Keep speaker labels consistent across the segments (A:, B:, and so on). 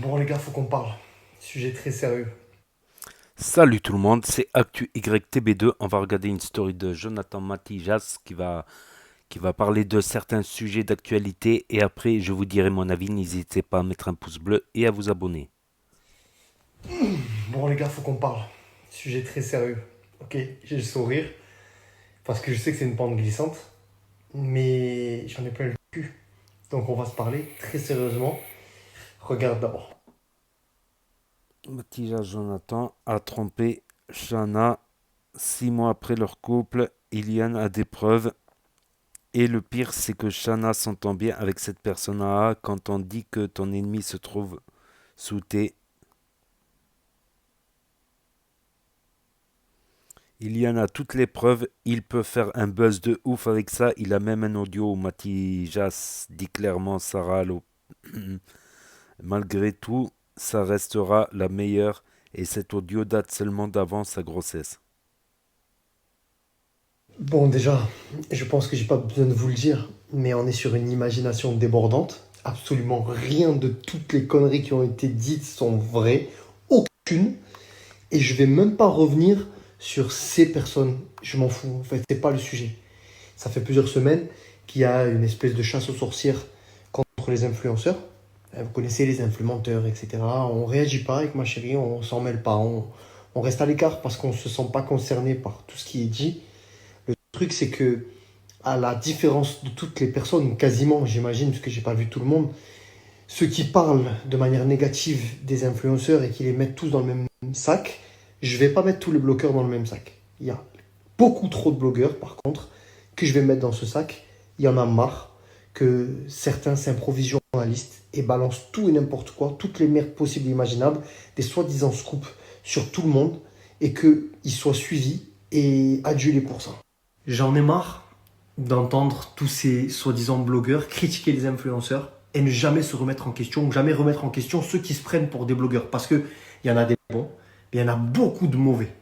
A: Bon les gars, faut qu'on parle. Sujet très sérieux.
B: Salut tout le monde, c'est Actu YTB2. On va regarder une story de Jonathan Matijas qui va parler de certains sujets d'actualité et après je vous dirai mon avis. N'hésitez pas à mettre un pouce bleu et à vous abonner.
A: Bon les gars, faut qu'on parle. Sujet très sérieux. Ok, j'ai le sourire parce que je sais que c'est une pente glissante, mais j'en ai plein le cul. Donc on va se parler très sérieusement. Regarde d'abord.
B: Matijas Jonathan a trompé Shana 6 mois après leur couple. Ilian a des preuves. Et le pire, c'est que Shana s'entend bien avec cette personne-là quand on dit que ton ennemi se trouve sous tes. Il y en a toutes les preuves, il peut faire un buzz de ouf avec ça. Il a même un audio où Matijas dit clairement Sarah, malgré tout, ça restera la meilleure et cet audio date seulement d'avant sa grossesse.
A: Bon déjà, je pense que j'ai pas besoin de vous le dire, mais on est sur une imagination débordante. Absolument rien de toutes les conneries qui ont été dites sont vraies. Aucune. Et je vais même pas revenir sur ces personnes. Je m'en fous. En fait, c'est pas le sujet. Ça fait plusieurs semaines qu'il y a une espèce de chasse aux sorcières contre les influenceurs. Vous connaissez les influenceurs, etc. On réagit pas avec ma chérie, on s'en mêle pas, on reste à l'écart parce qu'on se sent pas concerné par tout ce qui est dit. Le truc, c'est que, à la différence de toutes les personnes, quasiment, j'imagine, parce que j'ai pas vu tout le monde, ceux qui parlent de manière négative des influenceurs et qui les mettent tous dans le même sac, je vais pas mettre tous les bloqueurs dans le même sac. Il y a beaucoup trop de blogueurs, par contre, que je vais mettre dans ce sac. Il y en a marre que certains s'improvisent journalistes et balancent tout et n'importe quoi, toutes les merdes possibles et imaginables, des soi-disant scoops sur tout le monde et qu'ils soient suivis et adulés pour ça. J'en ai marre d'entendre tous ces soi-disant blogueurs critiquer les influenceurs et ne jamais se remettre en question, jamais remettre en question ceux qui se prennent pour des blogueurs. Parce qu'il y en a des bons, mais il y en a beaucoup de mauvais.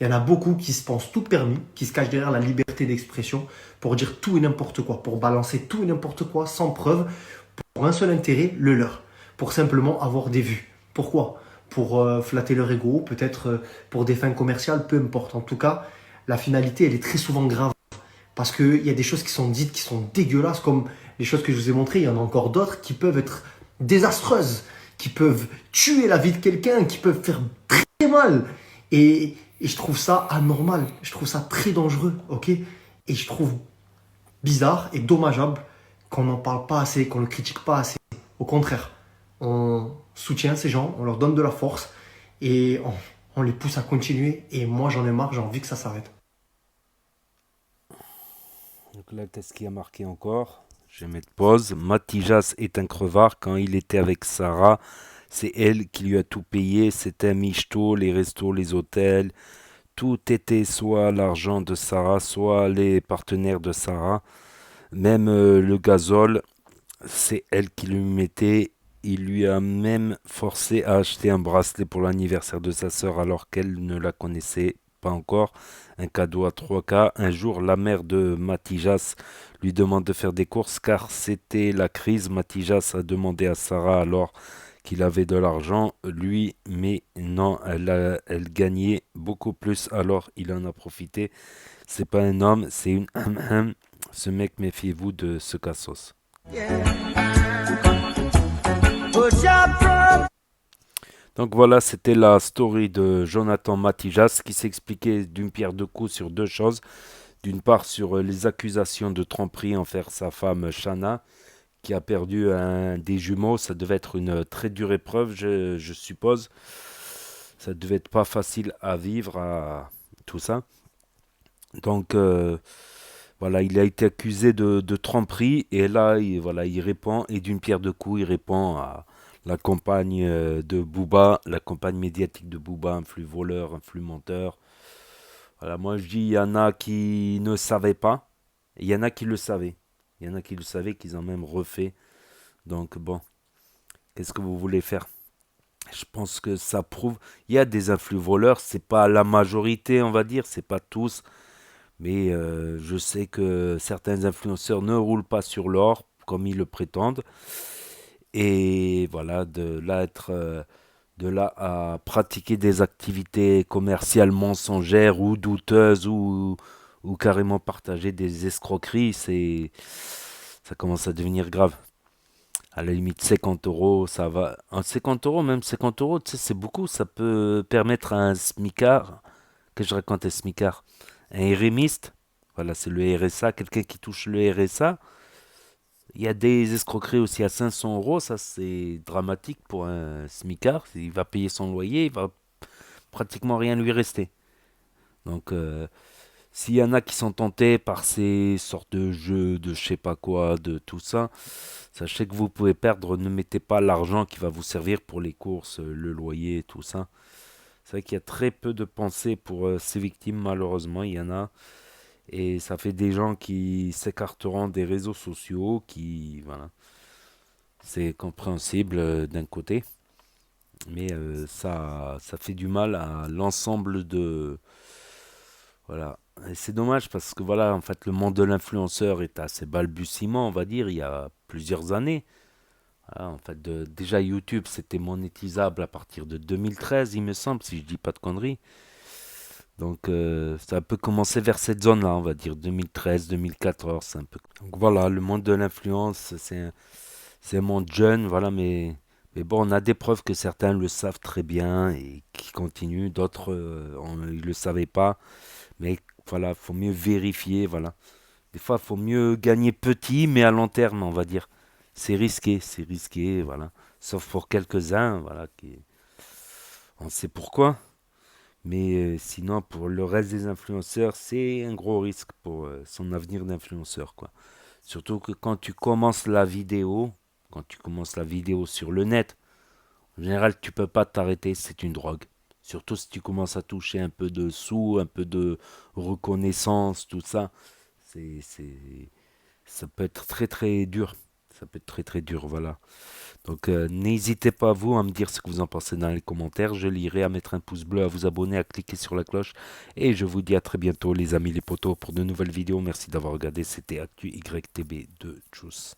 A: Il y en a beaucoup qui se pensent tout permis, qui se cachent derrière la liberté d'expression pour dire tout et n'importe quoi, pour balancer tout et n'importe quoi sans preuve, pour un seul intérêt, le leur, pour simplement avoir des vues. Pourquoi? Pour flatter leur ego, peut-être pour des fins commerciales, peu importe. En tout cas, la finalité, elle est très souvent grave. Parce qu'il y a des choses qui sont dites qui sont dégueulasses, comme les choses que je vous ai montrées. Il y en a encore d'autres qui peuvent être désastreuses, qui peuvent tuer la vie de quelqu'un, qui peuvent faire très mal. Et je trouve ça anormal. Je trouve ça très dangereux, ok? Et je trouve bizarre et dommageable qu'on n'en parle pas assez, qu'on ne le critique pas assez. Au contraire, on soutient ces gens, on leur donne de la force et on les pousse à continuer. Et moi, j'en ai marre, j'ai envie que ça s'arrête.
B: Donc là, qu'est-ce qui a marqué encore? Je vais mettre pause. Matijas est un crevard. Quand il était avec Sarah, c'est elle qui lui a tout payé. C'était un michto, les restos, les hôtels. Tout était soit l'argent de Sarah, soit les partenaires de Sarah. Même le gazole, c'est elle qui lui mettait. Il lui a même forcé à acheter un bracelet pour l'anniversaire de sa sœur alors qu'elle ne la connaissait pas encore. Un cadeau à 3K. Un jour, la mère de Matijas lui demande de faire des courses car c'était la crise. Matijas a demandé à Sarah alors qu'il avait de l'argent, lui, mais non, elle gagnait beaucoup plus, alors il en a profité. C'est pas un homme, c'est une Ce mec, méfiez-vous de ce cassos. Donc voilà, c'était la story de Jonathan Matijas qui s'expliquait d'une pierre deux coups sur deux choses. D'une part sur les accusations de tromperie envers sa femme Shana, qui a perdu un des jumeaux. Ça devait être une très dure épreuve, je suppose. Ça devait être pas facile à vivre, à tout ça. Donc voilà, il a été accusé de tromperie et là, voilà, il répond et d'une pierre deux coups, il répond à la compagne de Booba, la compagne médiatique de Booba, un flux voleur, un flux menteur. Voilà, moi je dis, il y en a qui ne savaient pas, et il y en a qui le savaient. Il y en a qui le savaient, qu'ils ont même refait. Donc bon, qu'est-ce que vous voulez faire? Je pense que ça prouve. Il y a des influx voleurs, c'est pas la majorité, on va dire, c'est pas tous. Mais je sais que certains influenceurs ne roulent pas sur l'or, comme ils le prétendent. Et voilà, de là à pratiquer des activités commerciales mensongères ou douteuses ou carrément partager des escroqueries, ça commence à devenir grave. À la limite, 50 euros, ça va. En 50 euros, même 50 euros, tu sais, c'est beaucoup. Ça peut permettre à un smicard, que je raconte un smicard, un RMiste, voilà, c'est le RSA, quelqu'un qui touche le RSA. Il y a des escroqueries aussi à 500 euros, ça c'est dramatique pour un smicard. Il va payer son loyer, il va pratiquement rien lui rester. Donc, s'il y en a qui sont tentés par ces sortes de jeux, de je sais pas quoi, de tout ça, sachez que vous pouvez perdre. Ne mettez pas l'argent qui va vous servir pour les courses, le loyer, tout ça. C'est vrai qu'il y a très peu de pensées pour ces victimes, malheureusement, il y en a. Et ça fait des gens qui s'écarteront des réseaux sociaux, qui, voilà, c'est compréhensible d'un côté, mais ça fait du mal à l'ensemble de, voilà. Et c'est dommage parce que voilà, en fait, le monde de l'influenceur est assez balbutiement, on va dire, il y a plusieurs années. Voilà, en fait, déjà YouTube, c'était monétisable à partir de 2013, il me semble, si je dis pas de conneries. Donc, ça a un peu commencé vers cette zone-là, on va dire 2013, 2014, c'est un peu. Donc voilà, le monde de l'influence, c'est un monde jeune, voilà, mais bon, on a des preuves que certains le savent très bien et qui continuent, d'autres, ils le savaient pas. Mais voilà, faut mieux vérifier, voilà. Des fois, faut mieux gagner petit, mais à long terme, on va dire. C'est risqué, voilà. Sauf pour quelques-uns, voilà, on sait pourquoi. Mais sinon, pour le reste des influenceurs, c'est un gros risque pour son avenir d'influenceur, quoi. Surtout que quand tu commences la vidéo sur le net, en général, tu peux pas t'arrêter, c'est une drogue. Surtout si tu commences à toucher un peu de sous, un peu de reconnaissance, tout ça, c'est, ça peut être très très dur. Ça peut être très très dur, voilà. Donc n'hésitez pas vous à me dire ce que vous en pensez dans les commentaires. Je lirai, à mettre un pouce bleu, à vous abonner, à cliquer sur la cloche. Et je vous dis à très bientôt les amis les potos pour de nouvelles vidéos. Merci d'avoir regardé. C'était Actu YTB de Tchuss.